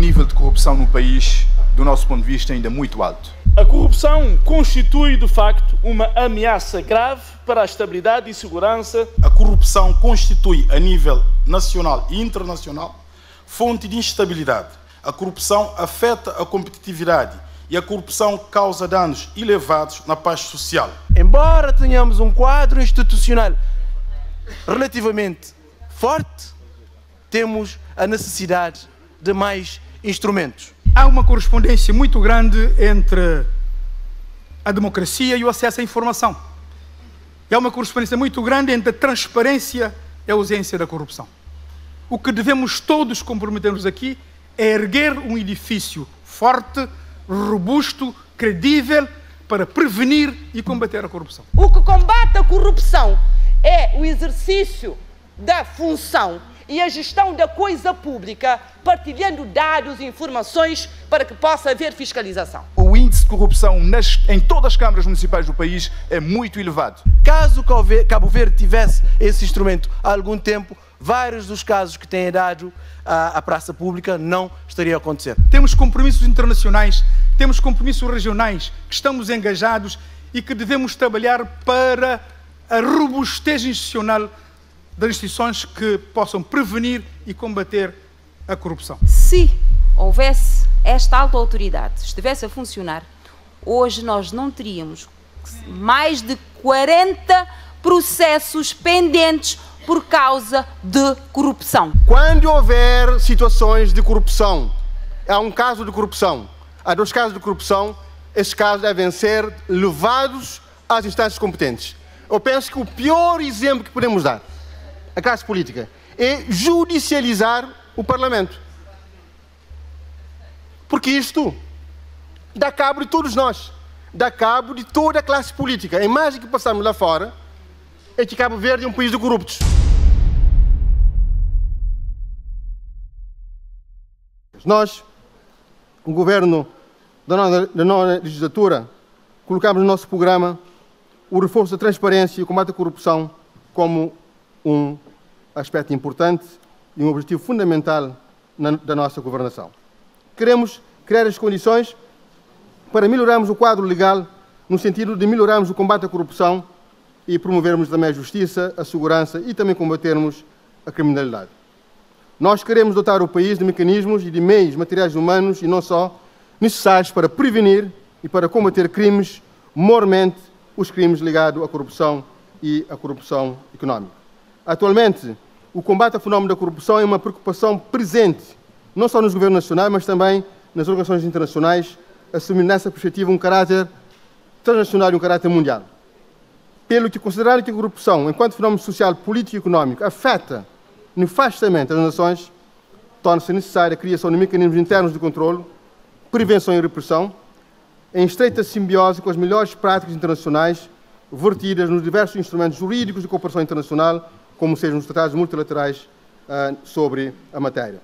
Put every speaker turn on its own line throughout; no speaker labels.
nível de corrupção no país, do nosso ponto de vista, ainda muito alto.
A corrupção constitui, de facto, uma ameaça grave para a estabilidade e segurança.
A corrupção constitui, a nível nacional e internacional, fonte de instabilidade. A corrupção afeta a competitividade e a corrupção causa danos elevados na paz social.
Embora tenhamos um quadro institucional relativamente forte, temos a necessidade de mais instrumentos.
Há uma correspondência muito grande entre a democracia e o acesso à informação. E há uma correspondência muito grande entre a transparência e a ausência da corrupção. O que devemos todos comprometer-nos aqui é erguer um edifício forte, robusto, credível, para prevenir e combater a corrupção.
O que combate a corrupção é o exercício da função e a gestão da coisa pública, partilhando dados e informações para que possa haver fiscalização.
O índice de corrupção em todas as câmaras municipais do país é muito elevado.
Caso Cabo Verde tivesse esse instrumento há algum tempo, vários dos casos que têm dado à praça pública não estariam a acontecer.
Temos compromissos internacionais, temos compromissos regionais que estamos engajados e que devemos trabalhar para a robustez institucional das instituições que possam prevenir e combater a corrupção.
Se houvesse esta alta autoridade, estivesse a funcionar, hoje nós não teríamos mais de 40 processos pendentes por causa de corrupção.
Quando houver situações de corrupção, há um caso de corrupção, há 2 casos de corrupção, esses casos devem ser levados às instâncias competentes. Eu penso que o pior exemplo que podemos dar à classe política é judicializar o Parlamento. Porque isto dá cabo de todos nós, dá cabo de toda a classe política. A imagem que passamos lá fora é que Cabo Verde é um país de corruptos. Nós, o governo da nova legislatura, colocamos no nosso programa o reforço da transparência e o combate à corrupção como um aspecto importante e um objetivo fundamental da nossa governação. Queremos criar as condições para melhorarmos o quadro legal no sentido de melhorarmos o combate à corrupção e promovermos também a justiça, a segurança e também combatermos a criminalidade. Nós queremos dotar o país de mecanismos e de meios materiais humanos e não só necessários para prevenir e para combater crimes, maiormente os crimes ligados à corrupção e à corrupção económica. Atualmente, o combate ao fenómeno da corrupção é uma preocupação presente, não só nos governos nacionais, mas também nas organizações internacionais, assumindo nessa perspectiva um caráter transnacional e um caráter mundial. Pelo que considerar que a corrupção, enquanto fenómeno social, político e económico, afeta nefastamente as nações, torna-se necessária a criação de mecanismos internos de controle, prevenção e repressão, em estreita simbiose com as melhores práticas internacionais vertidas nos diversos instrumentos jurídicos de cooperação internacional, como sejam os tratados multilaterais sobre a matéria.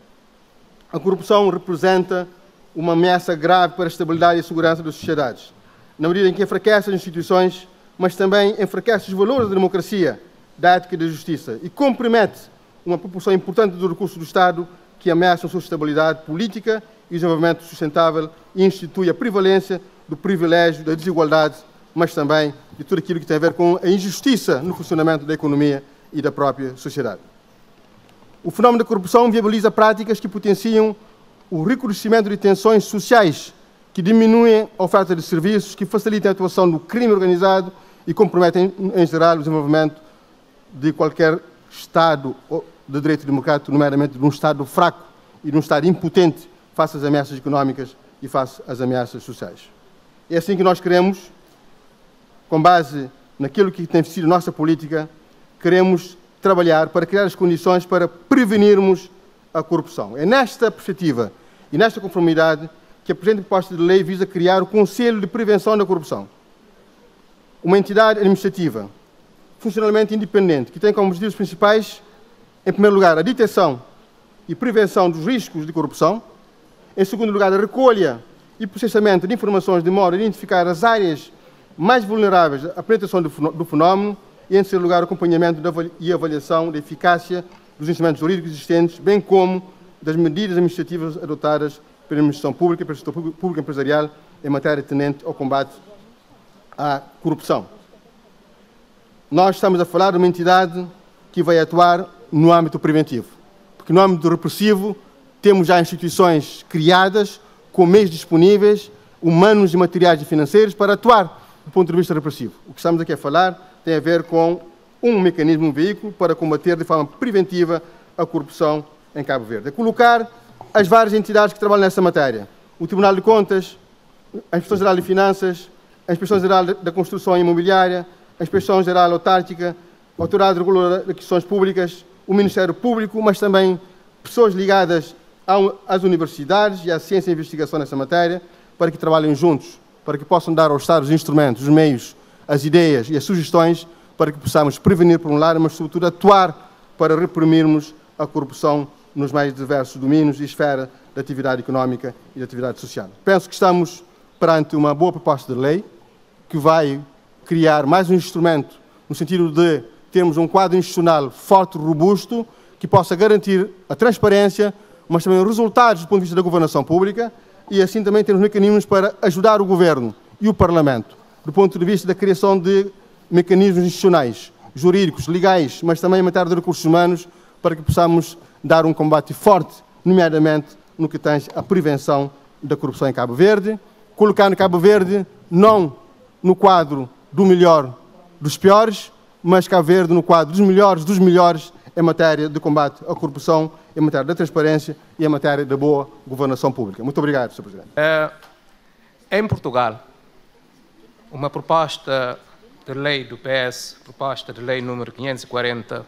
A corrupção representa uma ameaça grave para a estabilidade e a segurança das sociedades, na medida em que enfraquece as instituições, mas também enfraquece os valores da democracia, da ética e da justiça e compromete uma proporção importante dos recursos do Estado que ameaçam a sua estabilidade política e desenvolvimento sustentável e institui a prevalência do privilégio, da desigualdade, mas também de tudo aquilo que tem a ver com a injustiça no funcionamento da economia e da própria sociedade. O fenómeno da corrupção viabiliza práticas que potenciam o recrudescimento de tensões sociais, que diminuem a oferta de serviços, que facilitam a atuação do crime organizado e comprometem, em geral, o desenvolvimento de qualquer Estado de direito democrático, nomeadamente de um Estado fraco e de um Estado impotente face às ameaças económicas e face às ameaças sociais. É assim que nós queremos, com base naquilo que tem sido nossa política, queremos trabalhar para criar as condições para prevenirmos a corrupção. É nesta perspectiva e nesta conformidade que a presente proposta de lei visa criar o Conselho de Prevenção da Corrupção, uma entidade administrativa funcionalmente independente, que tem como objetivos principais, em primeiro lugar, a detecção e prevenção dos riscos de corrupção, em segundo lugar, a recolha e processamento de informações de modo a identificar as áreas mais vulneráveis à penetração do fenómeno e, em terceiro lugar, o acompanhamento e avaliação da eficácia dos instrumentos jurídicos existentes, bem como das medidas administrativas adotadas pela administração pública e pelo setor público empresarial em matéria tendente ao combate à corrupção. Nós estamos a falar de uma entidade que vai atuar no âmbito preventivo, porque no âmbito repressivo temos já instituições criadas com meios disponíveis, humanos e materiais e financeiros para atuar do ponto de vista repressivo. O que estamos aqui a falar tem a ver com um mecanismo, um veículo para combater de forma preventiva a corrupção em Cabo Verde. É colocar as várias entidades que trabalham nessa matéria. O Tribunal de Contas, a Inspeção Geral de Finanças, a Inspeção Geral da Construção Imobiliária, a Inspeção Geral Autárquica, a Autoridade Reguladora de Questões Públicas, o Ministério Público, mas também pessoas ligadas às universidades e à ciência e investigação nessa matéria, para que trabalhem juntos, para que possam dar ao Estado os instrumentos, os meios, as ideias e as sugestões para que possamos prevenir por um lado, mas sobretudo atuar para reprimirmos a corrupção nos mais diversos domínios e esferas da atividade económica e da atividade social. Penso que estamos perante uma boa proposta de lei que vai criar mais um instrumento no sentido de termos um quadro institucional forte, robusto, que possa garantir a transparência, mas também os resultados do ponto de vista da governação pública e assim também temos mecanismos para ajudar o Governo e o Parlamento do ponto de vista da criação de mecanismos institucionais, jurídicos, legais, mas também em matéria de recursos humanos, para que possamos dar um combate forte, nomeadamente no que tange à prevenção da corrupção em Cabo Verde, colocando Cabo Verde não no quadro do melhor dos piores, mas Cabo Verde no quadro dos melhores em matéria de combate à corrupção, em matéria da transparência e em matéria da boa governação pública. Muito obrigado, Sr. Presidente.
Em Portugal, uma proposta de lei do PS, proposta de lei número 540,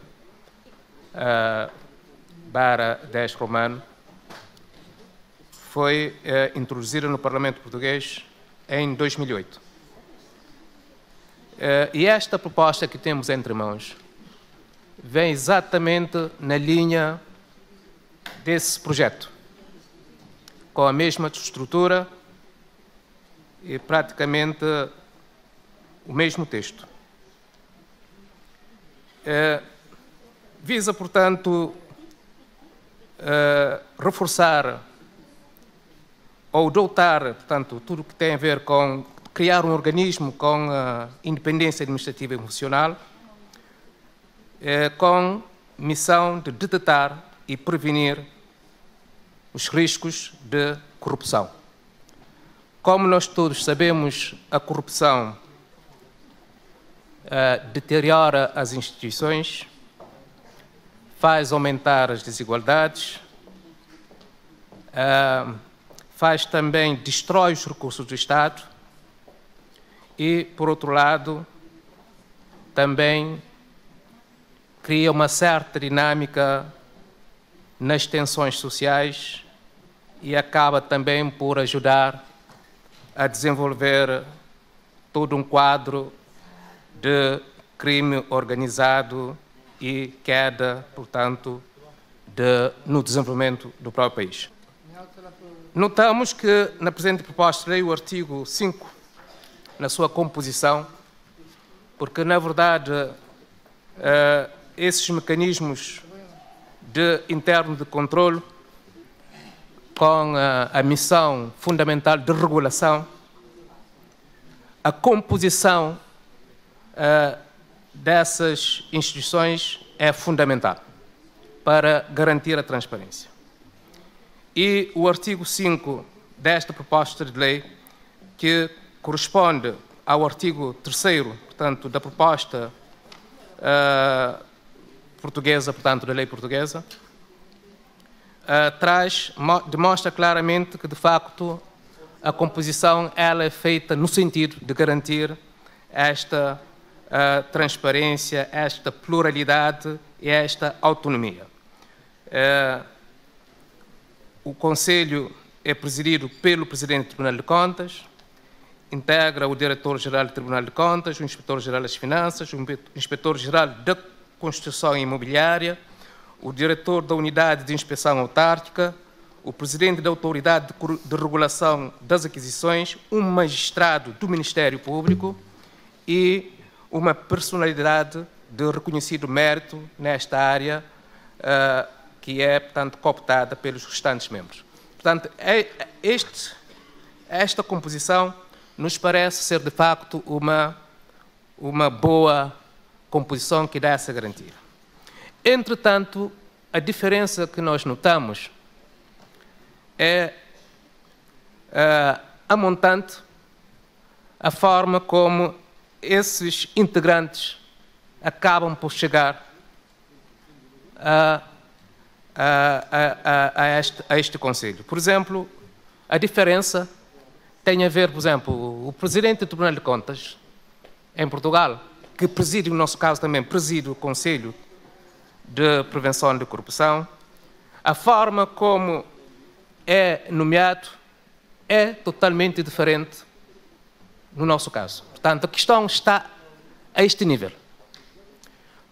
/10 romano, foi introduzida no Parlamento português em 2008. E esta proposta que temos entre mãos vem exatamente na linha desse projeto, com a mesma estrutura e praticamente o mesmo texto. Visa, portanto, reforçar ou dotar, portanto, tudo o que tem a ver com criar um organismo com independência administrativa e funcional, com missão de detectar e prevenir os riscos de corrupção. Como nós todos sabemos, a corrupção deteriora as instituições, faz aumentar as desigualdades, faz também, destrói os recursos do Estado e, por outro lado, também cria uma certa dinâmica nas tensões sociais e acaba também por ajudar a desenvolver todo um quadro de crime organizado e queda, portanto, no desenvolvimento do próprio país. Notamos que, na presente proposta de lei, o artigo 5, na sua composição, porque, na verdade, esses mecanismos interno de controle, com a missão fundamental de regulação, a composição dessas instituições é fundamental para garantir a transparência. E o artigo 5 desta proposta de lei, que corresponde ao artigo 3º, portanto, da proposta portuguesa, portanto, da lei portuguesa, demonstra claramente que, de facto, a composição ela é feita no sentido de garantir esta transparência, esta pluralidade e esta autonomia. O Conselho é presidido pelo Presidente do Tribunal de Contas, integra o Diretor-Geral do Tribunal de Contas, o Inspetor-Geral das Finanças, o Inspetor-Geral da Construção Imobiliária, o Diretor da Unidade de Inspeção Autárquica, o Presidente da Autoridade de Regulação das Aquisições, um magistrado do Ministério Público e uma personalidade de reconhecido mérito nesta área, que é, portanto, cooptada pelos restantes membros. Portanto, esta composição nos parece ser, de facto, uma boa composição que dá essa garantia. Entretanto, a diferença que nós notamos é a montante, a forma como esses integrantes acabam por chegar a este Conselho. Por exemplo, a diferença tem a ver, por exemplo, o Presidente do Tribunal de Contas, em Portugal, que preside, no nosso caso também, preside o Conselho de Prevenção de Corrupção, a forma como é nomeado é totalmente diferente no nosso caso. Portanto, a questão está a este nível.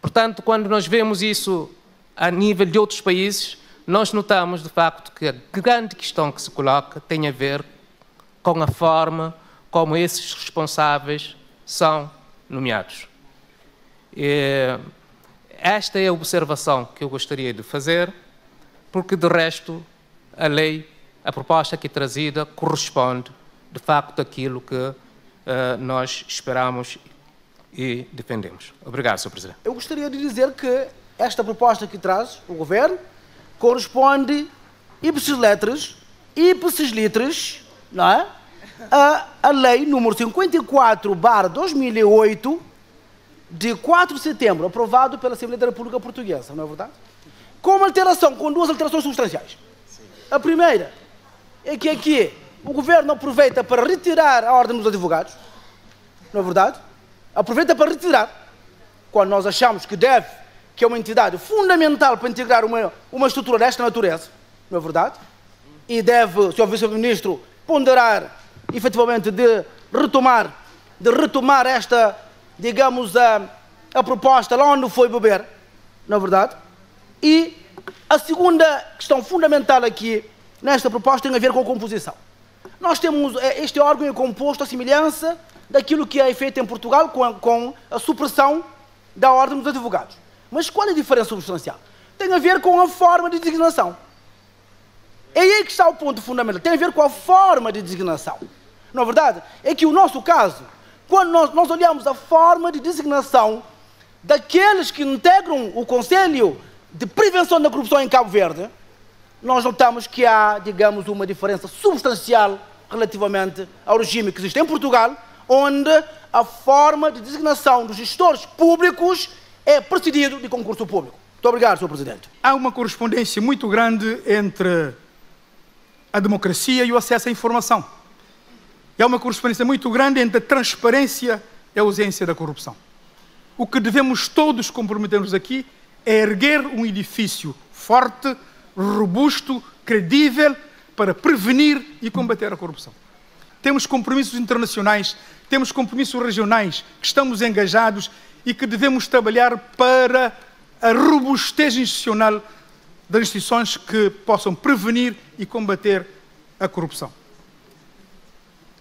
Portanto, quando nós vemos isso a nível de outros países, nós notamos, de facto, que a grande questão que se coloca tem a ver com a forma como esses responsáveis são nomeados. Esta é a observação que eu gostaria de fazer, porque, de resto, a lei, a proposta aqui trazida, corresponde, de facto, àquilo que nós esperamos e defendemos. Obrigado, Sr. Presidente.
Eu gostaria de dizer que esta proposta que traz o Governo corresponde ipsis letras, ipsis litteris, não é? A lei número 54/2008, de 4 de setembro, aprovado pela Assembleia da República Portuguesa, não é verdade? Com duas alterações substanciais. A primeira é que aqui o Governo aproveita para retirar a Ordem dos Advogados, não é verdade? Aproveita para retirar, quando nós achamos que é uma entidade fundamental para integrar uma estrutura desta natureza, não é verdade? E deve, o Sr. Vice-Ministro, ponderar, efetivamente, de retomar esta, digamos, a proposta lá onde foi beber, não é verdade? E a segunda questão fundamental aqui, nesta proposta, tem a ver com a composição. Nós temos, este órgão é composto à semelhança daquilo que é feito em Portugal com a supressão da Ordem dos Advogados. Mas qual é a diferença substancial? Tem a ver com a forma de designação. É aí que está o ponto fundamental. Tem a ver com a forma de designação. Não é verdade? É que o nosso caso, quando nós olhamos a forma de designação daqueles que integram o Conselho de Prevenção da Corrupção em Cabo Verde, nós notamos que há, digamos, uma diferença substancial relativamente ao regime que existe em Portugal, onde a forma de designação dos gestores públicos é precedido de concurso público. Muito obrigado, Sr. Presidente.
Há uma correspondência muito grande entre a democracia e o acesso à informação. E há uma correspondência muito grande entre a transparência e a ausência da corrupção. O que devemos todos comprometer-nos aqui é erguer um edifício forte, robusto, credível, para prevenir e combater a corrupção. Temos compromissos internacionais, temos compromissos regionais que estamos engajados e que devemos trabalhar para a robustez institucional das instituições que possam prevenir e combater a corrupção.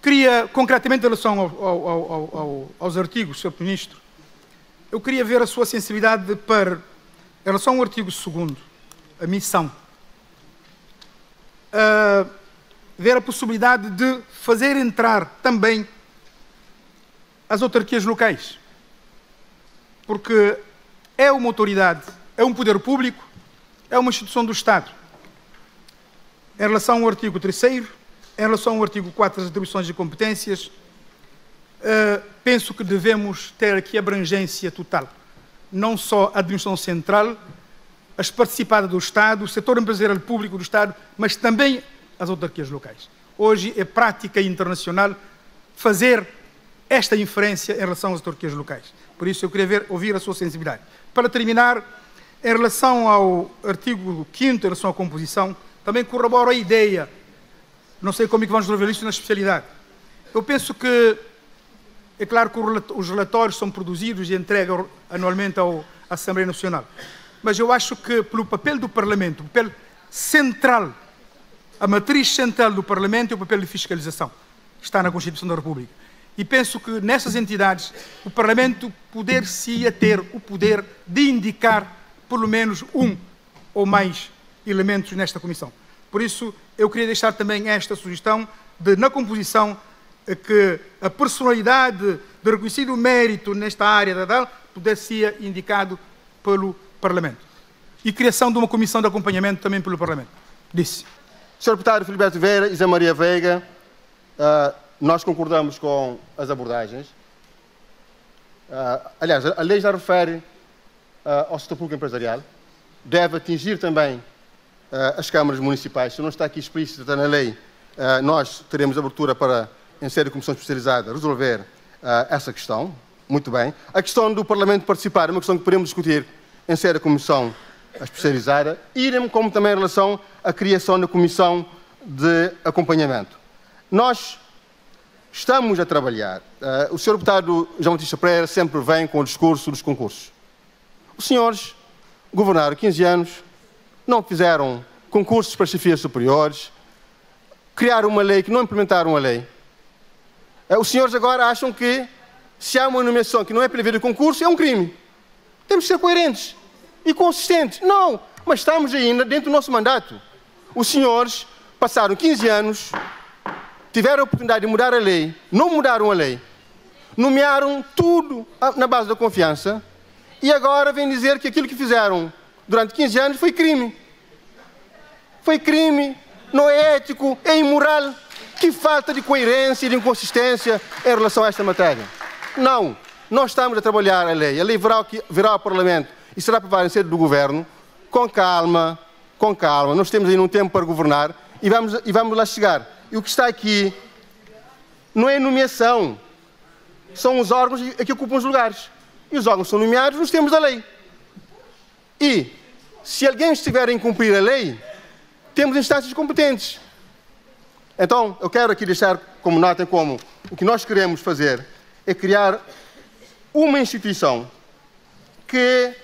Queria, concretamente, em relação aos artigos, Sr. Ministro, eu queria ver a sua sensibilidade para, em relação ao artigo 2º, a missão, ver a possibilidade de fazer entrar também as autarquias locais, porque é uma autoridade, é um poder público, é uma instituição do Estado. Em relação ao artigo 3º, em relação ao artigo 4 das atribuições e competências, penso que devemos ter aqui abrangência total. Não só a administração central, as participadas do Estado, o setor empresarial público do Estado, mas também as autarquias locais. Hoje é prática internacional fazer esta inferência em relação às autarquias locais. Por isso eu queria ouvir a sua sensibilidade. Para terminar, em relação ao artigo 5º, em relação à composição, também corroboro a ideia, não sei como é que vamos resolver isso na especialidade. Eu penso que, é claro que os relatórios são produzidos e entregues anualmente à Assembleia Nacional, mas eu acho que, pelo papel do Parlamento, o papel central, a matriz central do Parlamento é o papel de fiscalização, que está na Constituição da República. E penso que, nessas entidades, o Parlamento poder-se-ia ter o poder de indicar, pelo menos, um ou mais elementos nesta comissão. Por isso, eu queria deixar também esta sugestão de, na composição, que a personalidade de reconhecido mérito nesta área da DAL pudesse ser indicado pelo Parlamento. E criação de uma comissão de acompanhamento também pelo Parlamento. Disse.
Sr. Deputado Filiberto Vieira e Zé Maria Veiga, nós concordamos com as abordagens. Aliás, a lei já refere ao setor público empresarial. Deve atingir também as câmaras municipais. Se não está aqui explícito, está na lei, nós teremos abertura para, em sede de comissão especializada, resolver essa questão. Muito bem. A questão do Parlamento participar é uma questão que podemos discutir em sede de comissão especializada, irem como também em relação à criação da comissão de acompanhamento. Nós estamos a trabalhar. O Sr. Deputado João Batista Pereira sempre vem com o discurso dos concursos. Os senhores governaram 15 anos, não fizeram concursos para chefias superiores, criaram uma lei que não implementaram a lei. Os senhores agora acham que se há uma nomeação que não é prevista de concurso, é um crime. Temos que ser coerentes e consistentes. Não, mas estamos ainda dentro do nosso mandato. Os senhores passaram 15 anos, tiveram a oportunidade de mudar a lei, não mudaram a lei, nomearam tudo na base da confiança e agora vêm dizer que aquilo que fizeram durante 15 anos foi crime. Foi crime, não é ético, é imoral. Que falta de coerência e de inconsistência em relação a esta matéria. Não, nós estamos a trabalhar a lei virá ao Parlamento e será aprovada em sede do Governo, com calma, nós temos ainda um tempo para governar e vamos lá chegar. E o que está aqui não é nomeação, são os órgãos que ocupam os lugares. E os órgãos são nomeados nos termos da lei. E, se alguém estiver a incumprir a lei, temos instâncias competentes. Então, eu quero aqui deixar como nota como o que nós queremos fazer é criar uma instituição que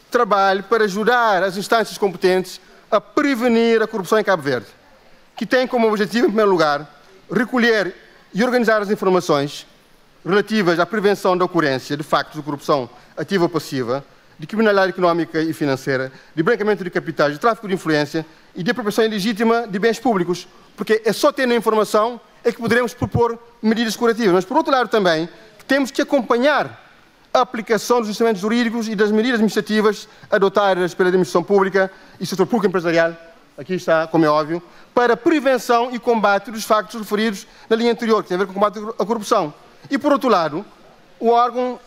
trabalhe para ajudar as instâncias competentes a prevenir a corrupção em Cabo Verde, que tem como objetivo, em primeiro lugar, recolher e organizar as informações relativas à prevenção da ocorrência de factos de corrupção ativa ou passiva, de criminalidade económica e financeira, de branqueamento de capitais, de tráfico de influência e de apropriação ilegítima de bens públicos, porque é só tendo a informação é que poderemos propor medidas curativas. Mas, por outro lado, também temos que acompanhar a aplicação dos instrumentos jurídicos e das medidas administrativas adotadas pela administração pública e setor público empresarial, aqui está, como é óbvio, para prevenção e combate dos factos referidos na linha anterior, que tem a ver com o combate à corrupção. E, por outro lado, o órgão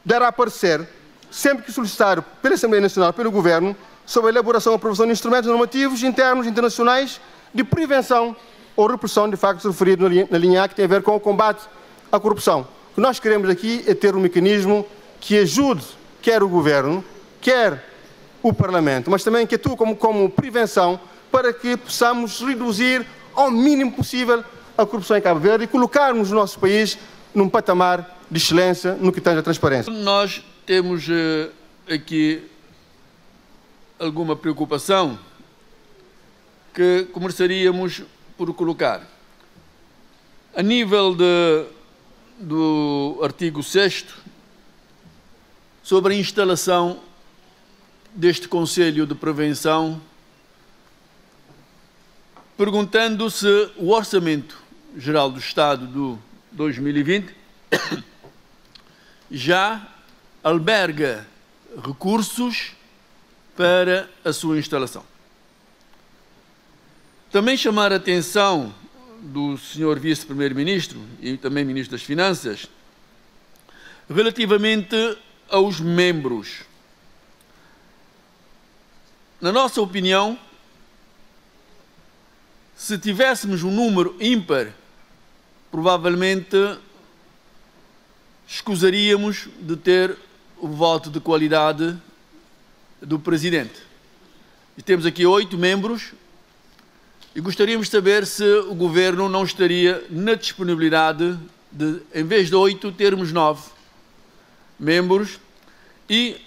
dará parecer, sempre que solicitado pela Assembleia Nacional, pelo Governo, sobre a elaboração e aprovação de instrumentos normativos internos e internacionais de prevenção ou repressão de factos referidos na linha A, que tem a ver com o combate à corrupção. O que nós queremos aqui é ter um mecanismo que ajude quer o Governo, quer o Parlamento, mas também que atue como prevenção para que possamos reduzir ao mínimo possível a corrupção em Cabo Verde e colocarmos o nosso país num patamar de excelência no que tange à transparência.
Nós temos aqui alguma preocupação que começaríamos por colocar. A nível do artigo 6º, sobre a instalação deste Conselho de Prevenção, perguntando se o Orçamento Geral do Estado do 2020 já alberga recursos para a sua instalação. Também chamar a atenção do Sr. Vice-Primeiro-Ministro e também Ministro das Finanças relativamente aos membros. Na nossa opinião, se tivéssemos um número ímpar, provavelmente escusaríamos de ter o voto de qualidade do Presidente. E temos aqui 8 membros e gostaríamos de saber se o Governo não estaria na disponibilidade de, em vez de 8, termos 9 membros e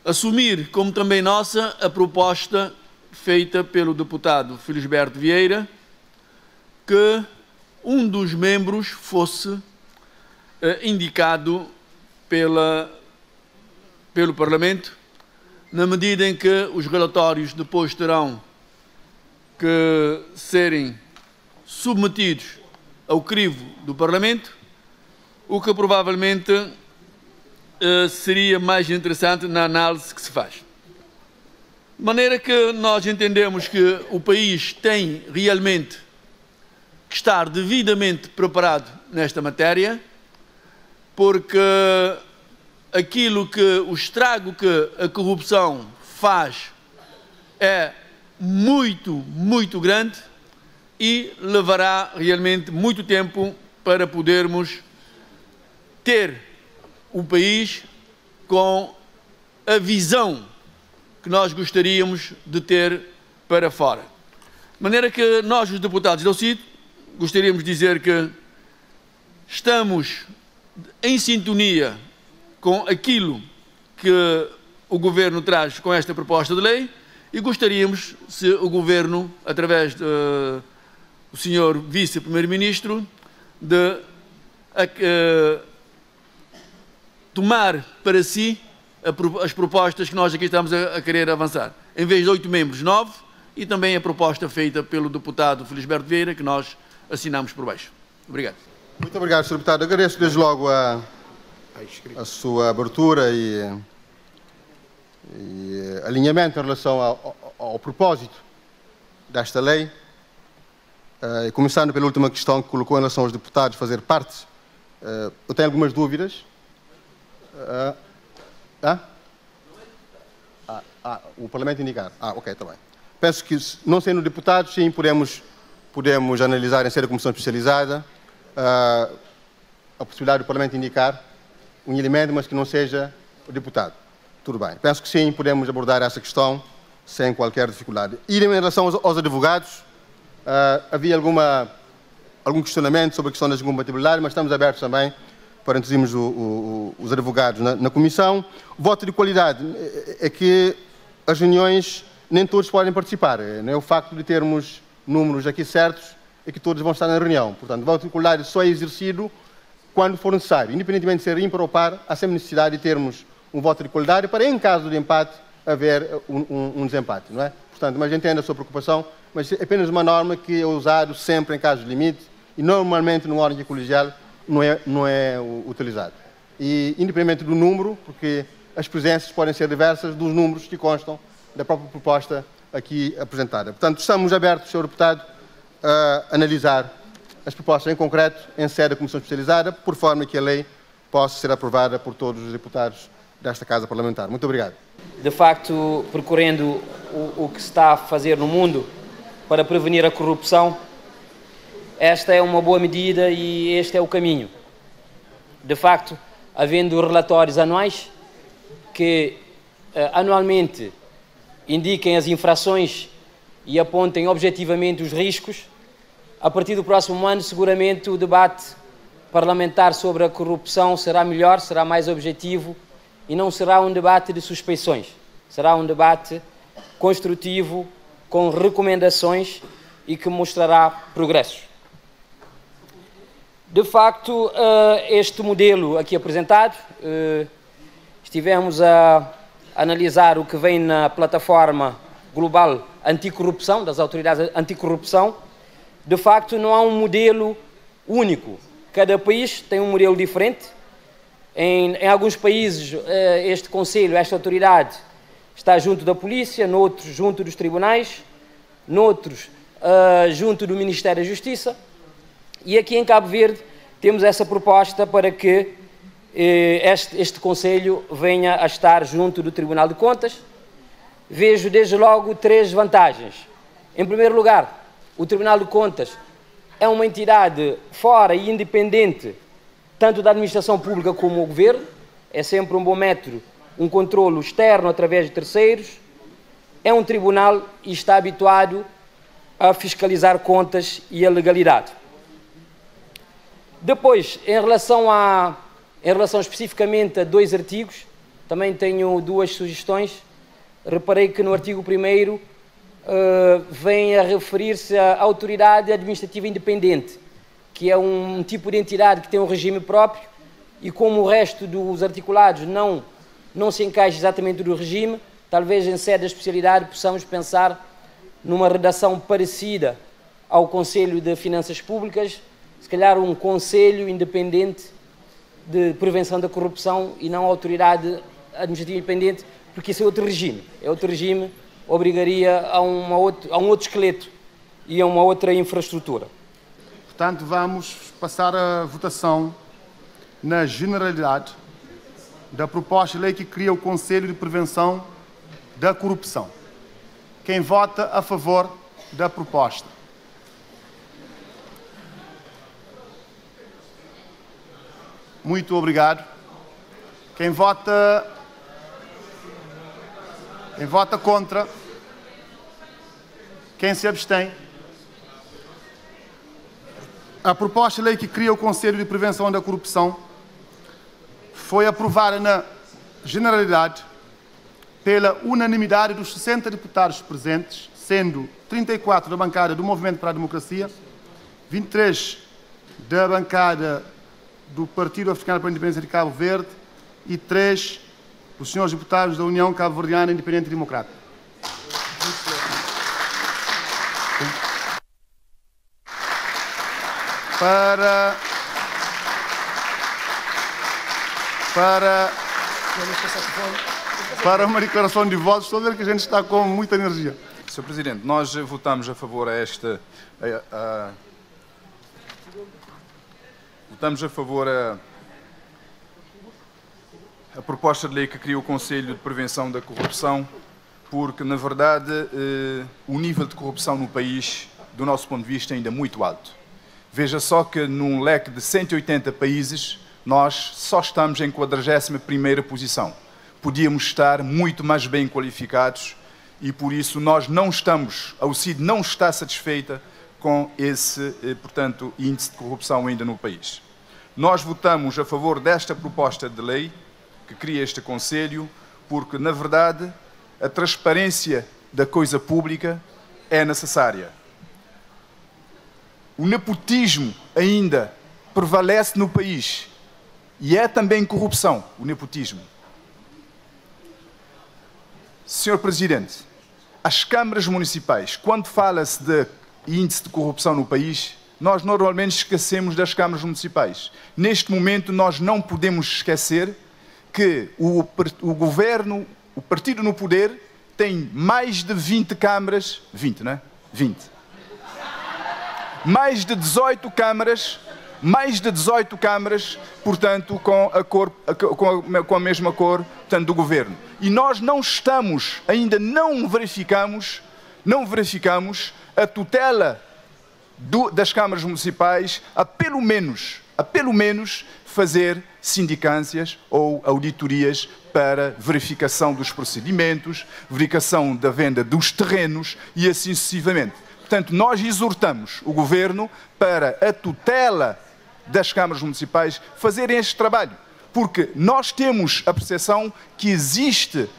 assumir como também nossa a proposta feita pelo deputado Felisberto Vieira, que um dos membros fosse indicado pelo Parlamento na medida em que os relatórios depois terão que serem submetidos ao crivo do Parlamento, o que provavelmente seria mais interessante na análise que se faz. De maneira que nós entendemos que o país tem realmente que estar devidamente preparado nesta matéria, porque o estrago que a corrupção faz é muito, muito grande e levará realmente muito tempo para podermos ter o país com a visão que nós gostaríamos de ter para fora. De maneira que nós, os deputados do CID, gostaríamos de dizer que estamos em sintonia com aquilo que o Governo traz com esta proposta de lei e gostaríamos, se o Governo, através do Sr. Vice-Primeiro-Ministro, de tomar para si as propostas que nós aqui estamos a querer avançar. Em vez de 8 membros, 9, e também a proposta feita pelo deputado Felisberto Vieira, que nós assinamos por baixo. Obrigado.
Muito obrigado, Sr. Deputado. Agradeço desde logo a sua abertura e alinhamento em relação ao propósito desta lei. Começando pela última questão que colocou em relação aos deputados fazer parte, eu tenho algumas dúvidas. O Parlamento indicar. Ok, está bem. Penso que, não sendo deputados, sim, podemos analisar em ser a comissão especializada a possibilidade do Parlamento indicar um elemento, mas que não seja o deputado. Tudo bem. Penso que sim, podemos abordar essa questão sem qualquer dificuldade. E em relação aos advogados, havia algum questionamento sobre a questão da incompatibilidade, mas estamos abertos também para introduzirmos os advogados na comissão. O voto de qualidade é que as reuniões nem todos podem participar. Não é o facto de termos números aqui certos é que todos vão estar na reunião. Portanto, o voto de qualidade só é exercido quando for necessário. Independentemente de ser ímpar ou par, há sempre necessidade de termos um voto de qualidade para, em caso de empate, haver um desempate, não é? Portanto, mas entendo a sua preocupação, mas é apenas uma norma que é usada sempre em casos de limite e normalmente no órgão colegial não é utilizado. E independentemente do número, porque as presenças podem ser diversas dos números que constam da própria proposta aqui apresentada. Portanto, estamos abertos, Sr. Deputado, a analisar as propostas em concreto em sede da Comissão Especializada, por forma que a lei possa ser aprovada por todos os deputados desta Casa Parlamentar. Muito obrigado.
De facto, percorrendo o que se está a fazer no mundo para prevenir a corrupção, esta é uma boa medida e este é o caminho. De facto, havendo relatórios anuais que anualmente indiquem as infrações e apontem objetivamente os riscos, a partir do próximo ano, seguramente o debate parlamentar sobre a corrupção será melhor, será mais objetivo e não será um debate de suspeições. Será um debate construtivo, com recomendações e que mostrará progressos. De facto, este modelo aqui apresentado, estivemos a analisar o que vem na plataforma global anticorrupção, das autoridades anticorrupção. De facto, não há um modelo único. Cada país tem um modelo diferente. Em alguns países, este Conselho, esta autoridade, está junto da polícia, noutros, junto dos tribunais, noutros, junto do Ministério da Justiça. E aqui em Cabo Verde temos essa proposta para que este Conselho venha a estar junto do Tribunal de Contas. Vejo desde logo 3 vantagens. Em primeiro lugar, o Tribunal de Contas é uma entidade fora e independente, tanto da administração pública como do governo. É sempre um bom método, um controlo externo através de terceiros. É um tribunal e está habituado a fiscalizar contas e a legalidade. Depois, em relação especificamente a 2 artigos, também tenho 2 sugestões. Reparei que no artigo 1º vem a referir-se à autoridade administrativa independente, que é um tipo de entidade que tem um regime próprio e como o resto dos articulados não se encaixa exatamente no regime, talvez em sede de especialidade possamos pensar numa redação parecida ao Conselho de Finanças Públicas, se calhar um Conselho independente de prevenção da corrupção e não autoridade administrativa independente, porque isso é outro regime. É outro regime, obrigaria a um outro esqueleto e a uma outra infraestrutura.
Portanto, vamos passar a votação na generalidade da proposta de lei que cria o Conselho de Prevenção da Corrupção. Quem vota a favor da proposta? Muito obrigado. Quem vota contra? Quem se abstém? A proposta de lei que cria o Conselho de Prevenção da Corrupção foi aprovada na generalidade pela unanimidade dos 60 deputados presentes, sendo 34 da bancada do Movimento para a Democracia, 23 da bancada do Partido Africano para a Independência de Cabo Verde e 3 dos senhores deputados da União Cabo-Verdiana Independente e Democrática. Para uma declaração de votos, estou a ver que a gente está com muita energia.
Sr. Presidente, nós votamos a favor votamos a favor a proposta de lei que cria o Conselho de Prevenção da Corrupção, porque, na verdade, o nível de corrupção no país, do nosso ponto de vista, ainda é muito alto. Veja só que num leque de 180 países, nós só estamos em 41ª posição. Podíamos estar muito mais bem qualificados e, por isso, a UCID não está satisfeita com esse, portanto, índice de corrupção ainda no país. Nós votamos a favor desta proposta de lei que cria este Conselho, porque, na verdade, a transparência da coisa pública é necessária. O nepotismo ainda prevalece no país e é também corrupção, o nepotismo. Sr. Presidente, as câmaras municipais, quando fala-se de índice de corrupção no país, nós normalmente esquecemos das câmaras municipais. Neste momento, nós não podemos esquecer que o governo, o partido no poder, tem mais de 20 câmaras, 20, não é? 20. Mais de 18 câmaras, portanto, com a mesma cor, portanto, do governo. E nós ainda não verificamos a tutela das câmaras municipais a pelo menos fazer sindicâncias ou auditorias para verificação dos procedimentos, verificação da venda dos terrenos e assim sucessivamente. Portanto, nós exortamos o Governo para a tutela das câmaras municipais fazerem este trabalho, porque nós temos a percepção que existe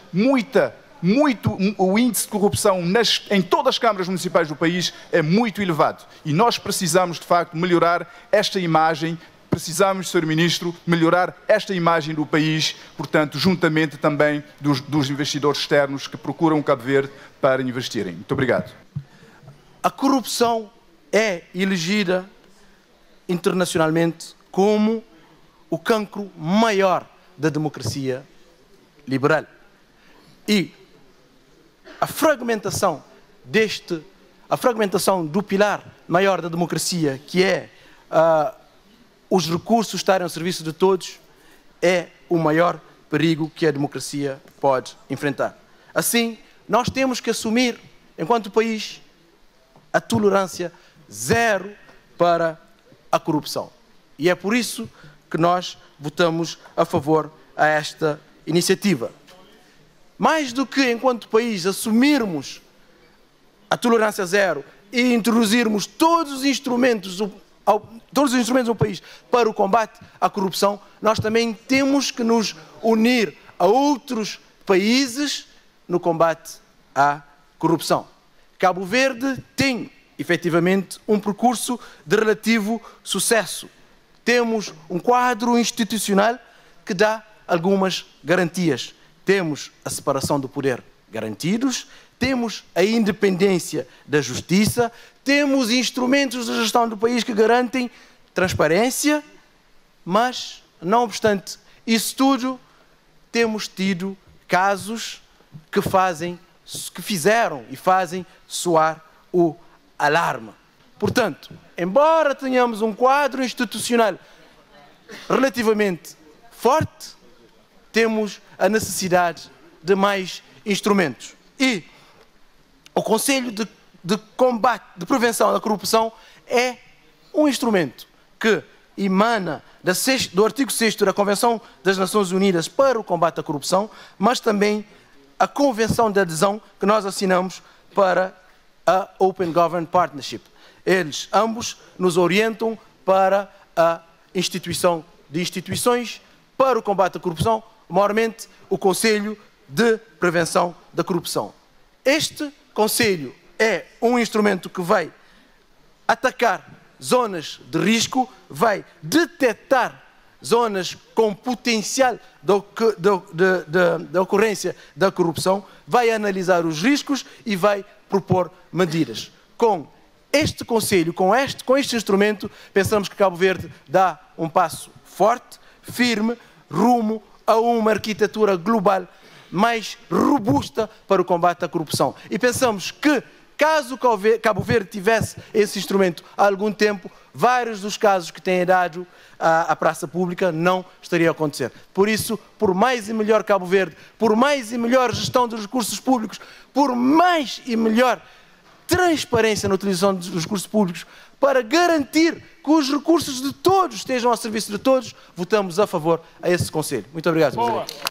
o índice de corrupção em todas as câmaras municipais do país é muito elevado e nós precisamos, de facto, melhorar esta imagem, precisamos, Sr. Ministro, melhorar esta imagem do país, portanto, juntamente também dos investidores externos que procuram Cabo Verde para investirem. Muito obrigado.
A corrupção é elegida internacionalmente como o cancro maior da democracia liberal. E a fragmentação do pilar maior da democracia, que é os recursos estarem ao serviço de todos, é o maior perigo que a democracia pode enfrentar. Assim, nós temos que assumir, enquanto país, a tolerância zero para a corrupção. E é por isso que nós votamos a favor a esta iniciativa. Mais do que, enquanto país, assumirmos a tolerância zero e introduzirmos todos os instrumentos do país para o combate à corrupção, nós também temos que nos unir a outros países no combate à corrupção. Cabo Verde tem, efetivamente, um percurso de relativo sucesso. Temos um quadro institucional que dá algumas garantias. Temos a separação do poder garantidos, temos a independência da justiça, temos instrumentos de gestão do país que garantem transparência, mas, não obstante isso tudo, temos tido casos que fizeram e fazem soar o alarme. Portanto, embora tenhamos um quadro institucional relativamente forte, temos a necessidade de mais instrumentos. E o Conselho de Combate, de Prevenção da Corrupção é um instrumento que emana do artigo 6º da Convenção das Nações Unidas para o Combate à Corrupção, mas também a Convenção de Adesão que nós assinamos para a Open Government Partnership. Eles ambos nos orientam para a instituição de instituições para o combate à corrupção, maiormente o Conselho de Prevenção da Corrupção. Este Conselho é um instrumento que vai atacar zonas de risco, vai detectar zonas com potencial de ocorrência da corrupção, vai analisar os riscos e vai propor medidas. Com este Conselho, com este instrumento, pensamos que Cabo Verde dá um passo forte, firme, rumo a uma arquitetura global mais robusta para o combate à corrupção. E pensamos que, caso Cabo Verde tivesse esse instrumento há algum tempo, vários dos casos que têm dado à praça pública não estariam a acontecer. Por isso, por mais e melhor Cabo Verde, por mais e melhor gestão dos recursos públicos, por mais e melhor transparência na utilização dos recursos públicos, para garantir que os recursos de todos estejam ao serviço de todos, votamos a favor a esse Conselho. Muito obrigado, Sr. Presidente.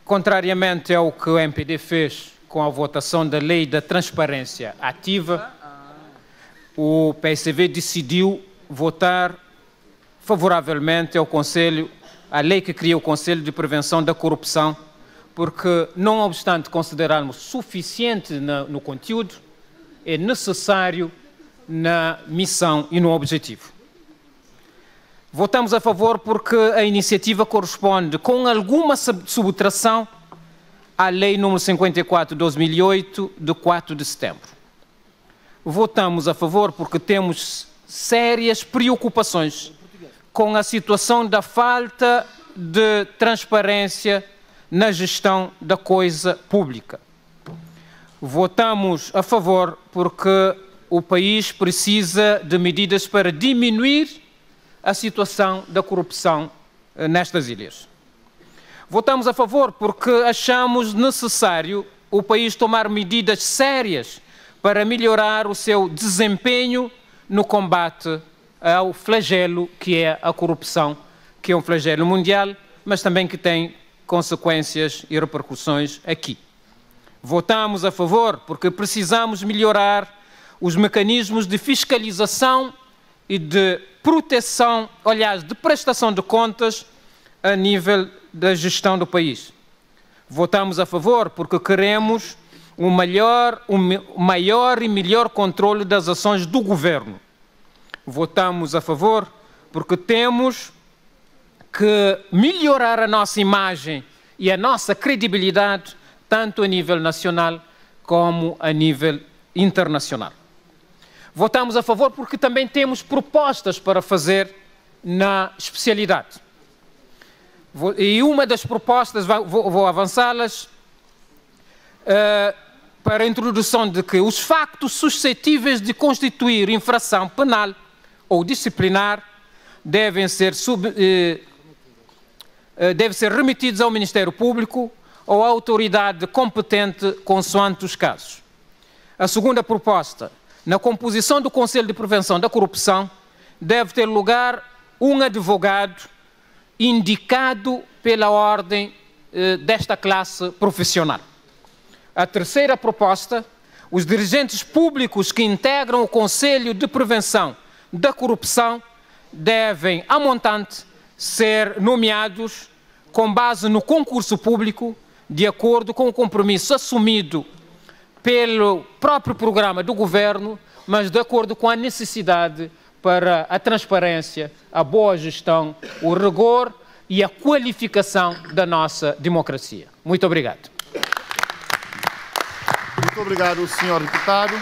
Contrariamente ao que o MPD fez com a votação da Lei da Transparência Ativa, o PSV decidiu votar favoravelmente ao Conselho, à lei que cria o Conselho de Prevenção da Corrupção, porque, não obstante considerarmos suficiente no conteúdo, é necessário na missão e no objetivo. Votamos a favor porque a iniciativa corresponde com alguma subtração à Lei nº 54 de 2008, de 4 de setembro. Votamos a favor porque temos sérias preocupações com a situação da falta de transparência na gestão da coisa pública. Votamos a favor porque o país precisa de medidas para diminuir a situação da corrupção nestas ilhas. Votamos a favor porque achamos necessário o país tomar medidas sérias para melhorar o seu desempenho no combate ao flagelo que é a corrupção, que é um flagelo mundial, mas também que tem consequências e repercussões aqui. Votamos a favor porque precisamos melhorar os mecanismos de fiscalização e de proteção, aliás, de prestação de contas a nível da gestão do país. Votamos a favor porque queremos um maior e melhor controle das ações do governo. Votamos a favor porque temos que melhorar a nossa imagem e a nossa credibilidade, tanto a nível nacional como a nível internacional. Votamos a favor porque também temos propostas para fazer na especialidade. E uma das propostas, vou avançá-las, para a introdução de que os factos suscetíveis de constituir infração penal ou disciplinar devem ser remetidos ao Ministério Público ou à autoridade competente consoante os casos. A segunda proposta, na composição do Conselho de Prevenção da Corrupção, deve ter lugar um advogado indicado pela ordem desta classe profissional. A terceira proposta, os dirigentes públicos que integram o Conselho de Prevenção da Corrupção devem, a montante, ser nomeados com base no concurso público, de acordo com o compromisso assumido pelo próprio programa do governo, mas de acordo com a necessidade para a transparência, a boa gestão, o rigor e a qualificação da nossa democracia. Muito obrigado.
Muito obrigado, senhor deputado.